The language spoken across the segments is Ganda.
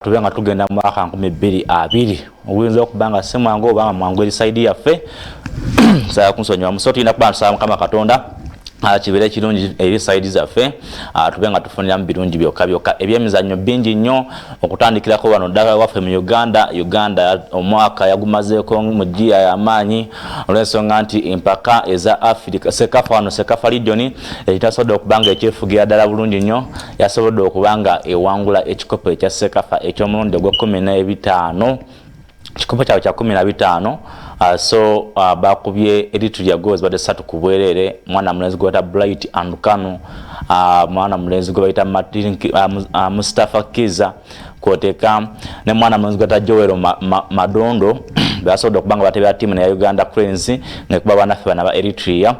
tubenga tugenda mu mwaka 2020 obuyinza okubanga semwango obanga mwangu eri side yaffe saya kunsonyiwa musoti ina kubansa Mukama Katonda kibere kirungi eri side zaffe tubenga tufunira mu birungi byokka ebyemizannyo bingi nnyo okutandikirako wano ddala waffe mu Uganda omwaka yagumazeeko mu jjiya y'amaanyi olw'ensonga nti empaka eza Africa Sekafa region etasobodde okubanga ekyefugira ddala bulungi nnyo yasobodde okubanga ewangula ekikopo ekya Sekafa eky'omulundi ogw'15 kikopo kyawe kya 15 so bakubye Eritrea goals bade 3 ku bwerere mwana mulenzi gwata Bright and Kanu mwana mulenzi gwata Martin Mustafa Kiza kwoteka ne mwana mulenzi gwata Joel Madondo basobola okubanga batebya timu ya Uganda Cranes ne kuba banafe bana ba Eritrea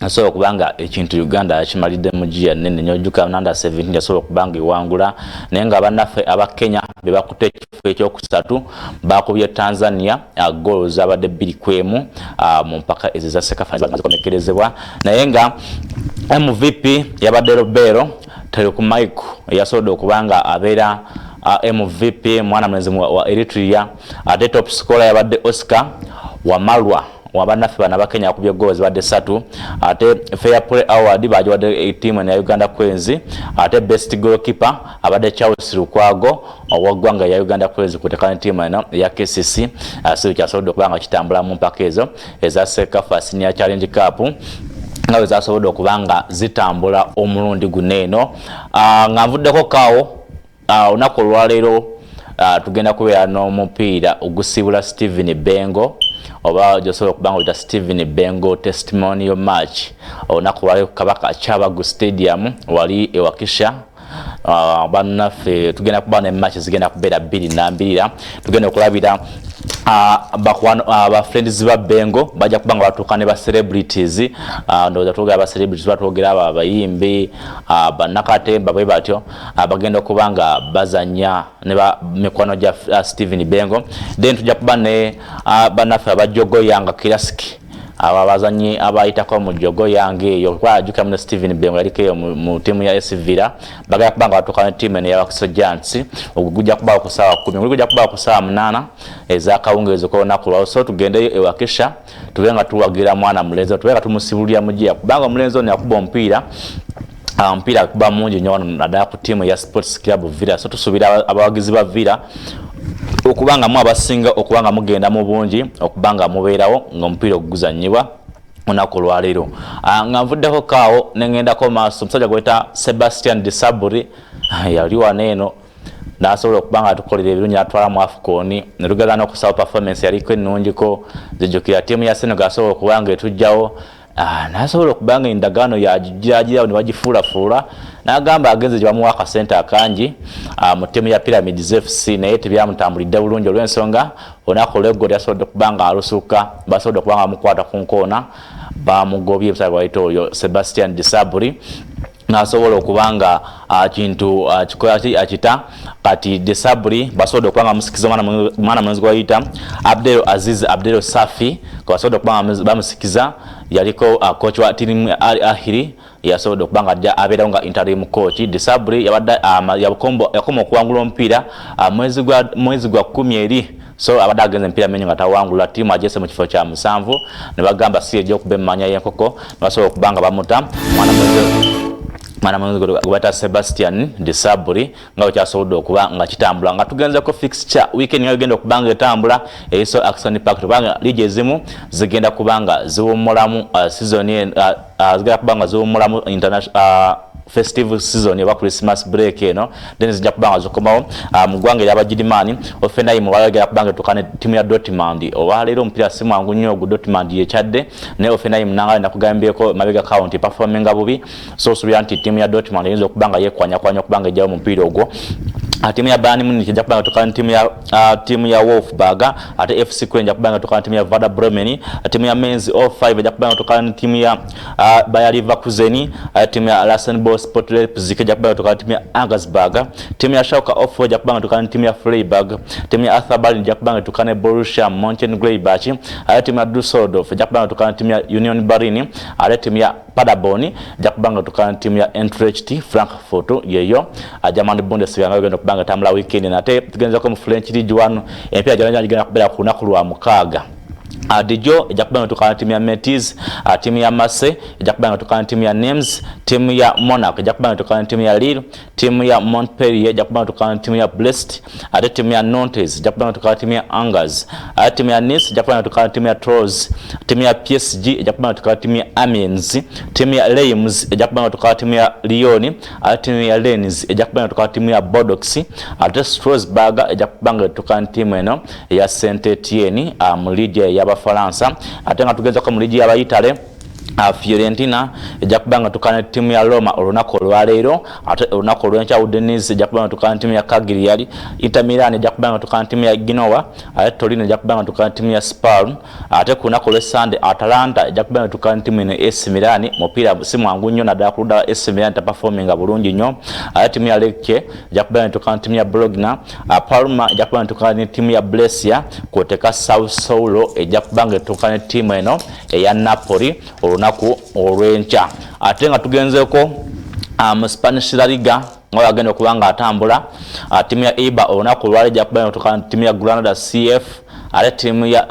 so okubanga ekintu Uganda yakimalidde mu jjiya nene nyojuka nanda 17 yasobola okubanga iwangula naye nga bannaffe aba Kenya be bakutte ekifo ekyokusatu bakubye Tanzania goals abadde 2-1 mu mpaka ezo za Sekafa zikomekerezebwa naye nga MVP yabadde Robero tali ku Mike yasobola okubanga abeera MVP mwana mulenzi wa Eritrea ate top scorer yabadde Oscar Wamalwa wabanafe bana bakenya kubye goals badde 3 ate fair play award bajiwadde team ya Uganda Cranes ate best goalkeeper abadde Charles Lukwago owagwanga ya Uganda Cranes kutekana team eno ya KCC so kyasobodde okubanga kitambula mu mpaka ezo eza Sekafa Senior Challenge Cup ngawe zasobodde okubanga zitambula omulundi guneeno nga nvuddeko kawo onako lwaleero tugenda kubeera n'omupiira ogusibula Steven Bengo oba josobola okubanga uta Steven Bengo testimonial match onako lwaleero Kabaka Kyabagu Stadium wali ewakisha bannaffe tugenda kuba ne match zigenda kubeera 2-2 tugenda okulabira ba friends ba Bengo bajja kubanga batukane ba celebrities ndoza tuga ba celebrities batogera abayimbi banakatemba bwe batyo bagenda kubanga bazanya ne ba mikwano ja Steven Bengo then tujja kuba ne banafe abajogo yanga Kilasiki abazanyi abayitako mu jogo yange yo kwajuka mu Steven Bengo yaliko mu timu ya Sevilla bagaya kubanga batukana timu ne y'Abakiso Giants okujja kuba ku sawa 10 okujja kuba ku sawa 8 eza kawungezo ko nakulwa so tugende ewakisha tubenga tuwagira mwana mulenzo tubenga tumusibulya mujiya kubanga mulenzo ne akuba mpira kuba mungi nnyo nadala ku timu ya Sports Club Villa so tusubira abawagizi ba Villa okubanga mu abasinga okubanga mugenda mu bungi okubanga mubeerawo ng'omupiira oguzanyibwa onako lwaleero nga nvuddeko kaawo nengendako maaso omusajja gweta Sebastian Disaburi yali waneeno nasobola okubanga atukolera ebirungi atwala mu AFCON ne tugenda n'okusaba performance yaliko ennungiko zijjukira tiimu ya Senegal asobola okubanga etujjawo nasobola okubanga endagaano yagiragira ne bagifuulafuula n'agamba agenze gye bamuwa akasente akangi mu ttiimu ya Pyramids FC naye tebyamutambulidde bulungi olw'ensonga onako lw'eggolo yasobodde okubanga alusuka basobodde okubanga bamukwata ku nkoona bamugobye ebisale bwayita oyo Sebastian Disaburi nasobola okubanga kintu akita kati Disaburi basobodde okubanga musikiza mwana mulenzi gwayita Abdel Safi basobodde okubanga bamusikiza yaliko coach wa timu Al Ahly yasobodde okubanga ajja abeerawo nga interim coach Disaburi yabadde yakoma okuwangula omupiira mwezi gwa 10 so abadde agenze mpira menyo nga tawangula timu ajese mu kifo kya 7 ne bagamba si ejja okuba emmanya y'enkoko ne basobola okubanga bamuta mwana mulenzi gwata Sebastian Disaburi nga kyasobodde okuba nga kitambula nga tugenze ko fixture weekend ngagenda okubanga etambula eso Action Park tubanga ligi ezimu zigenda kubanga ziwumulamu season zigenda kubanga ziwumulamu international festive season ya Christmas break eno then zijja kubanga zokomawo mugwange y'abagirimani ofenayi mu balagera kubanga tukane timu ya Dortmund olwaleero omupiira si mwangu nnyo ogu Dortmund yekyadde ne ofenayi munanga nakugambyeko mabega county performing bubi so subira nti timu ya Dortmund yinza okubanga yekwanya okubanga ejjawo omupiira ogwo timu ya Bayern Munich ejja kubanga tukana timu ya Wolfsburg ate FC Köln ejja kubanga tukana timu ya Werder Bremen timu ya Mainz 05 ejja kubanga tukana timu ya Bayer Leverkusen timu ya Rasenball Sport Leipzig ejja kubanga tukana timu ya Augsburg timu ya Schalke 04 ejja kubanga tukana timu ya Freiburg timu ya Hertha Berlin ejja kubanga tukana Borussia Mönchengladbach ate timu ya Düsseldorf ejja kubanga tukana timu ya Union Berlin ate timu ya Paderborn ejja kubanga tukana timu ya Eintracht Frankfurt yeyo German Bundesliga ngagenda kubanga tambula weekend nate tugenza ko mu French League 1 empira gigenda kubera ku lunaku lwa mukaaga. Dijo ejja kubanga tukana timu ya Metis, timu ya Marseille ejja kubanga tukana timu ya Nimes, timu ya Monaco ejja kubanga tukana timu ya Lille, timu ya Montpellier ejja kubanga tukana timu ya Brest, ate timu ya Nantes ejja kubanga tukana timu ya Angers, ate timu ya Nice ejja kubanga tukana timu ya Troyes, timu ya PSG ejja kubanga tukana timu ya Amiens, timu ya Reims ejja kubanga tukana timu ya Lyon, ate timu ya Rennes ejja kubanga tukana timu ya Bordeaux, ate Strasbourg ejja kubanga tukana timu eno ya Saint-Etienne mu Ligue ya Faransa. Ate nga tugeza ko mu Ligue ya Italy Fiorentina ejja kubanga tukana timu ya Roma olunaku olwaleero, ate olunaku olw'enkya Udinese ejja kubanga tukana timu ya Cagliari, Inter Milan ejja kubanga tukana timu ya Genoa, ate Torino ejja kubanga tukana timu ya Spal, ate ku lunaku olw'Essande Atalanta ejja kubanga tukana timu eno AC Milan. Mupiira si mwangu nnyo naddala ku ludda AC Milan taperforminga bulungi nnyo, ate timu ya Lecce ejja kubanga tukana timu ya Bologna, Parma ejja kubanga tukana timu ya Brescia, kwoteka Sassuolo ejja kubanga tukana timu eno eya Napoli olunaku olw'enkya. Ate nga tugenzeko mu Spanish La Liga nga agenda okubanga atambula, timu ya Eibar olunaku olwaleero ejja kubanga tukana timu ya Granada CF, ate timu ya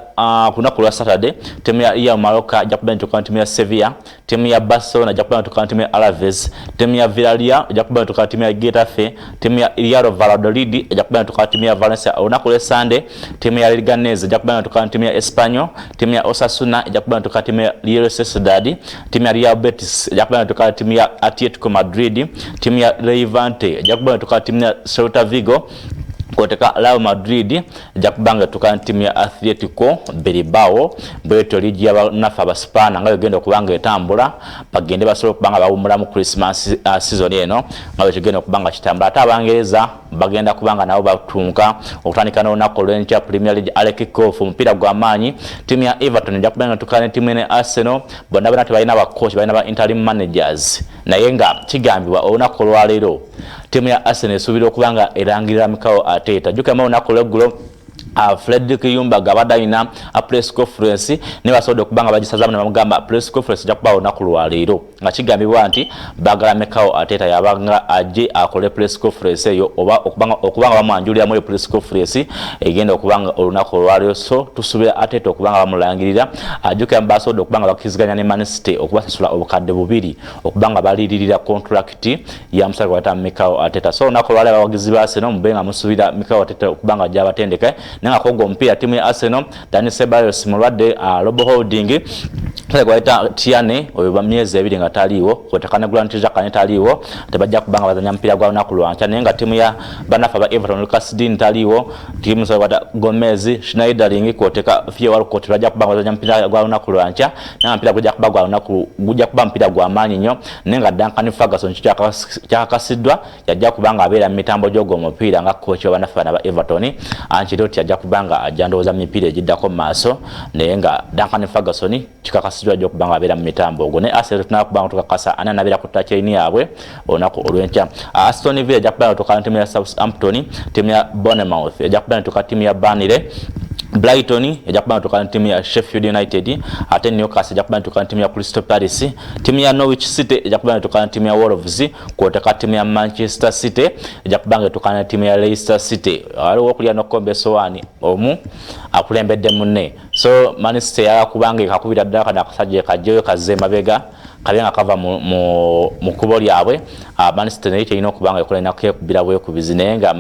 ku lunaku lwa Saturday timu ya Mallorca ejja kubanga tukana timu ya Sevilla, timu ya Barcelona ejja kubanga tukana timu ya Alaves, timu ya Villarreal ejja kubanga tukana timu ya Getafe, timu ya Real Valladolid ejja kubanga tukana timu ya Valencia. Olunaku lwa Sunday timu ya Leganés ejja kubanga tukana timu ya Espanyol, timu ya Osasuna ejja kubanga tukana timu ya Real Sociedad, timu ya Real Betis ejja kubanga tukana timu ya Atletico Madrid, timu ya Levante ejja kubanga tukana timu ya Celta Vigo, kwoteka Real Madrid ejja kubanga tukana timu ya Atletico Bilbao. Bweto ligi y'abanafu abaspaana nga bagenda okubanga etambula bagende basobola okubanga bawumula mu Christmas season eno nga bekigenda okubanga kitambula. Ate Abangereza bagenda kubanga nabo batunka okutandika n'olunaku olw'enkya Premier League ale kick-off omupiira gw'amaanyi. Timu ya Everton ejja kubanga tukana timu ene Arsenal, bonna bonna tebalina bakochi, balina ba interim managers, naye nga kigambibwa olunaku olwaleero timu ya Arsenal esuubira okubanga erangirira Mikel Arteta. Jjukira olunaku olw'eggulo Frederick Yumba gabadde alina press conference ne basobodde okubanga bagisazaamu ne bamugamba press conference ejja kuba olunaku lwaleero, nga kigambibwa nti baagala Mikel Arteta yabanga ajje akole press conference eyo oba okubanga bamwanjuliramu press conference egenda okubanga olunaku olwaleero. So tusuubira Arteta okubanga bamulangirira. Ajjukira basobodde okubanga bakiziganya ne Man City okubasasula obukadde 2 okubanga baliiririra contract ya musale gwata Mikel Arteta. So olunaku olwaleero abawagizi ba Arsenal mubenga musuubira Mikel Arteta okubanga ajja abatendeke. Nenga kogo mpira timu ya Arsenal Dani Ceballos mulwadde Robo Holding gwaita Tiane oyo bamyezi 2 nga taliwo, kwetakana Grant Xhaka ne taliwo, tebajja kubanga bazanya mpira gwa lunaku lwankya. Nenga timu ya banafa ba Everton Lucas Digne taliwo, timu so bata Gomez Schneiderling kwoteka Fie Walcott bajja kubanga bazanya mpira gwa lunaku lwankya. Nenga mpira gujja kuba gwa lunaku gujja kuba mpira gwa maanyi nnyo. Nenga Duncan Ferguson kyakasiddwa yajja kubanga abeera mu mitambo gy'ogwo omupiira nga coach wa banafa ba Everton. Ancelotti ajja kubanga ajandooza mipira egiddako mu maaso, naye nga Duncan Ferguson kikakasidwa ajja kubanga abeera mu mitambo ogwo. Ne Arsenal tunakubanga tukakasa ana nabeera ku touchline yaabwe olunaku olw'enkya. Aston Villa ajja kubanga tukana timu ya Southampton, timu ya Bournemouth ajja kubanga tukana timu ya Burnley, Brighton ejja kubanga tukana timu ya Sheffield United, ate Newcastle ejja kubanga tukana timu ya Crystal Palace, timu ya Norwich City ejja kubanga tukana timu ya Wolves, kwoteka timu ya Manchester City ejja kubanga tukana timu ya Leicester City. Waliwo okulya n'okkombe sowaani omu akulembedde munne. So Man City yakubanga ekakubira ddala kana akasajja kajjeyo kazze mabega kalenga kava mu kubo lyabwe. Man City naye kirina okubanga ekola nakubira bwekubizi, naye nga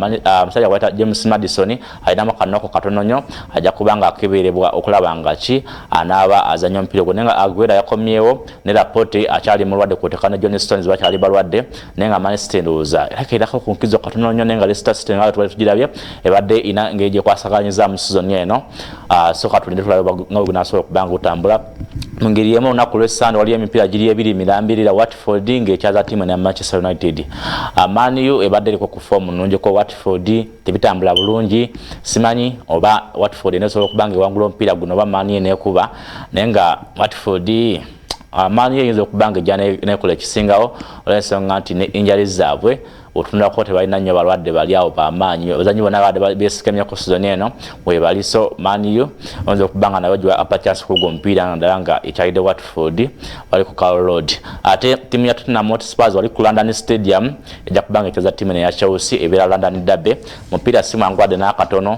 musajja gwata James Maddison alinamu akanoko katono nnyo, ajja kubanga akeberebwa okulaba nga ki anaaba azanya omupiira gwo. Naye nga Aguero yakomyewo ne Laporte akyali mulwadde kwotekana John Stones bakyali balwadde, naye nga Man City ndowooza erakerako ku nkizo katono nnyo. Naye nga Leicester City nga twali tugirabye ebadde ina ngeri gyekwasaganyizza mu season eno. So katulinde tulaba nga gunasobola okubanga otambula mu ngeri emu. Olunaku lw'Essande waliyo emipiira giri 2 mirambirira Watford ng'ekyaza timu ne Manchester United. Man U ebadde eriko ku form nnungi ko Watford tebitambula bulungi, simanyi oba Watford enesobola okubanga ewangula omupiira guno oba Man U neekuba, naye nga Watford amaanyi eyinza okubanga ejja nekola ekisingawo olw'ensonga nti ne injuries zaabwe otunulako tebalina nnyo balwadde bali awo bamaanyi abazanyi bonna badde beesigamyeko sizoni eno webali so maniyo oyinza okubanga nayo giwa upper chance kugwa omupiira naddala nga ekyalidde Watford wali ku Carroll Road ate ttiimu ya Tottenham Hotspur wali ku London Stadium ejja kubanga ekyaza ttiimu ya Chelsea ebeera London Derby mupiira si mwangu wadde n'akatono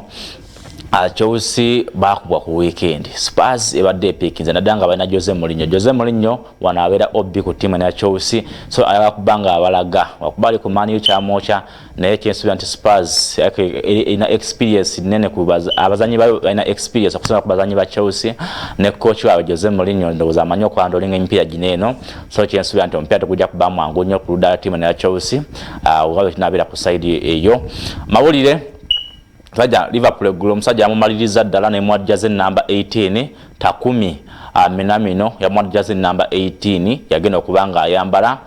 Chelsea bakubwa ku weekend Spurs ebadde epikinze naddala nga balina Jose Mourinho wano abeera obbi ku ttiimu ya Chelsea so ayagala kubanga abalaga wakuba ali ku Man U kyamwokya naye kyensuubira nti Spurs erina experience nene ku abazanyi bayo balina experience okusinga ku bazanyi ba Chelsea ne coach waabwe Jose Mourinho ndowooza amanyi okwandolinga emipiira gino eno so kyensuubira nti omupiira tegujja kuba mwangu nnyo ku ludda ttiimu ya Chelsea wabe kinabeera ku side eyo mawulire Saja Liverpool eggulo musajja amumaliriza ddala ne mwadjaze namba 18 takumi minamino ya mwadjaze namba 18 yagenda okubanga ayambala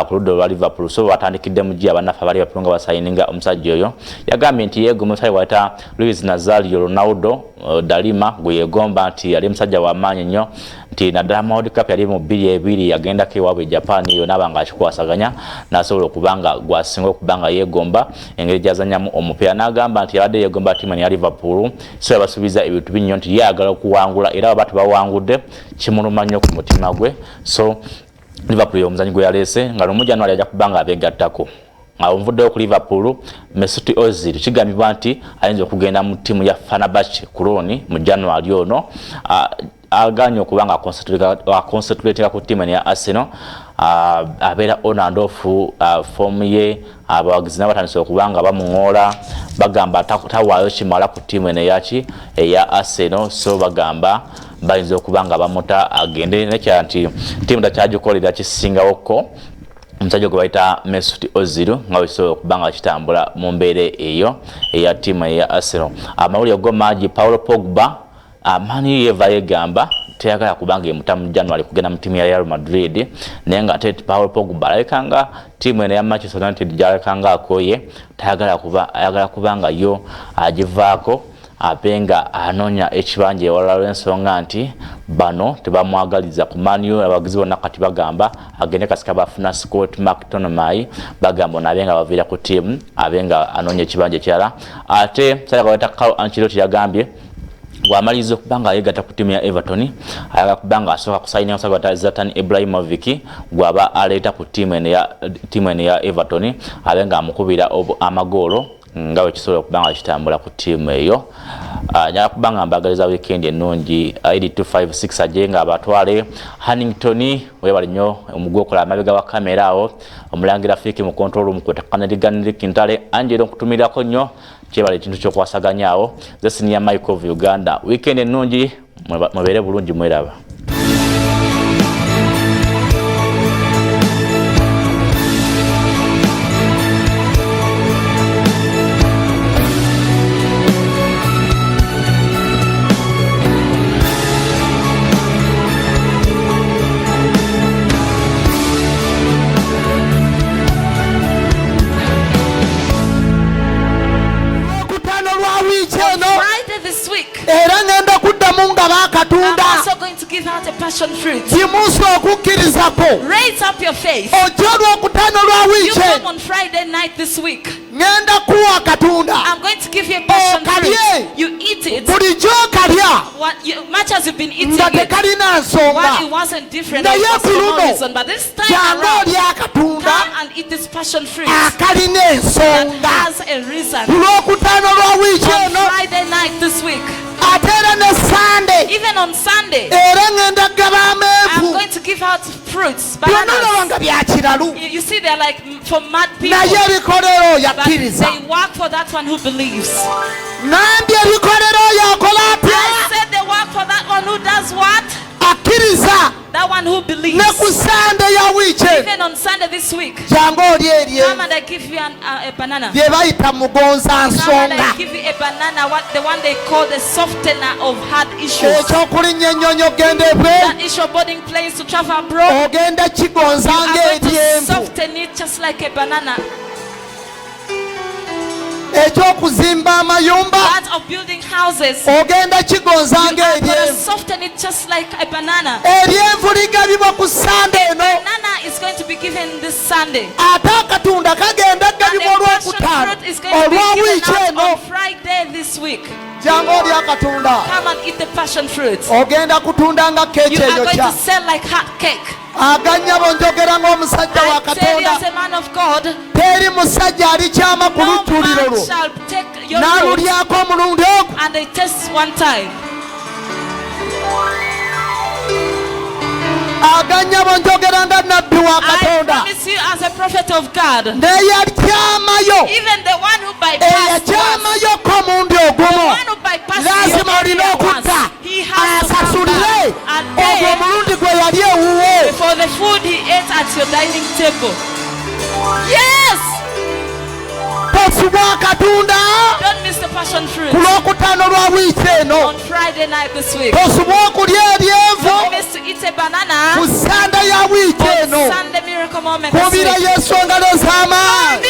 ku ludda lwa Liverpool so batandikidde mu gia bannafe abali bapulunga basayininga omusajja oyo yagambye nti yeego omusajja wayita Luis Nazario Ronaldo Dalima gwe yegomba nti yali musajja w'amaanyi nnyo nti naddala mu World Cup yali mu 2-2 yagendako ewaabwe Japan yo nabanga akikwasaganya nasobola okubanga gwasinga okubanga yegomba engeri gyazanyamu omupiira n'agamba nti yabadde yegomba ttiimu ya Liverpool so yabasuubiza ebintu binnyo nti yayagala okuwangula era baba tebawangudde kimuluma nnyo ku mutima gwe so Liverpool omuzanyi gwe yaleese nga lumu January ajja kubanga abeegattako omuvuddeyo ku Liverpool Mesut Ozil kigambibwa nti ayinza okugenda mu ttiimu ya Fenerbahce ku looni mu January ono aganye okubanga akonsentratinga ku ttiimu ya Arsenal abeera on and off form ye abawagizi n'abatandise okubanga bamuŋoola bagamba tawaayo kimala ku ttiimu eno eya Arsenal so bagamba bayinza okubanga bamuta agende nekyala nti ttiimu takyagikolera kisingawoko omusajja gwe bayita Mesut Ozil nga wekisobola okubanga kitambula mu mbeera eyo eya ttiimu eya Arsenal amawulire go mangi Paulo Pogba Man U yeevaayo egamba teyagala kubanga emuta mu January kugenda mu ttiimu ya Real Madrid naye nga ate Paulo Pogba alabikanga ttiimu eno ya Manchester United gyalabikanga akoye ayagala kubanga yo agivaako apenga anoonya ekibanja ewalala lw'ensonga nti bano tebamwagaliza ku Man U abagizi bonna kati bagamba agende kasika bafuna Scott McTominay bagamba onabenga baviira ku ttiimu abenga anoonya ekibanja ekirala ate sayagaweta Carlo Ancelotti yagambye bw'amaliriza okubanga ayegatta ku ttiimu ya Everton ayagala kubanga asooka kusayina omusajja Zlatan Ibrahimovic gw'aba aleeta ku ttiimu eno ya Everton abenga amukubira amagoolo nga wekisobola okubanga kitambula ku ttiimu eyo nyala kubanga mbagaliza weekend ennungi 8256 ajje nga abatwale Hannington webali nnyo omugwokola amabega wa kamera awo omulangira Fiki mu control room kwetakaniriganiri Kintale Angelo okutumirako nnyo kyebale ekintu ky'okwasaganya awo ze senior Michael of Uganda weekend ennungi mubeere bulungi mweraba. I'm also going to give out a passion fruit. Raise up your faith. You come on Friday night this week. I'm going to give you a passion fruit. You eat it. Much as you've been eating it. It wasn't different. It was for no reason. But this time around, come and eat this passion fruit. That has a reason. On Friday night this week. Even on Sunday, I'm going to give out fruits, bananas. You see, they're like for mad people, but they work for that one who believes. I said they work for that one who does what? That one who believes. Even on Sunday this week, come and I give you a banana. Come and I give you a banana, the one they call the softener of hard issues. That is your boarding place to travel abroad. You are going to soften it just like a banana. Part of building houses. You are going to soften it just like a banana. gabibwa ku Sunday eno. Banana is going to be given this Sunday. Ate akatunda kagenda gabibwa olwokutaano olw'wiiki eno. On Friday this week. Jangu olya akatunda. Come and eat the passion fruit. Ogenda kutunda nga keeki You are eyo going kya. to sell like hot cake. Aganyabo njogera ng'omusajja wa I tell you Katonda. as a man of God, Teri musajja alikyama ku no lujjuliro man lwo shall take your fruit n'alulyako omulundi ogwo. and they taste one time. Aganyabo njogera nga nabbi wa I Katonda. promise you as a prophet of God, N'eyalyamayo even the one who bypassed once, eyakyamayoko omundi the ogumu one who bypassed lazima your olina area okutta once, he has to come asasulire back and ogwo pay omulundi gwe yali ewuwe. for the food he ate at your dining table. Yes! Tosubwa Katonda Don't miss the passion fruit ku lwokutaano lwa wiiki eno. on Friday night this week. Tosubwa okulya eryenvu Don't miss to eat a banana ku Sande ya wiiki on eno. Sunday Miracle Moment this Kubira week. Yesu engalo z'amaanyi.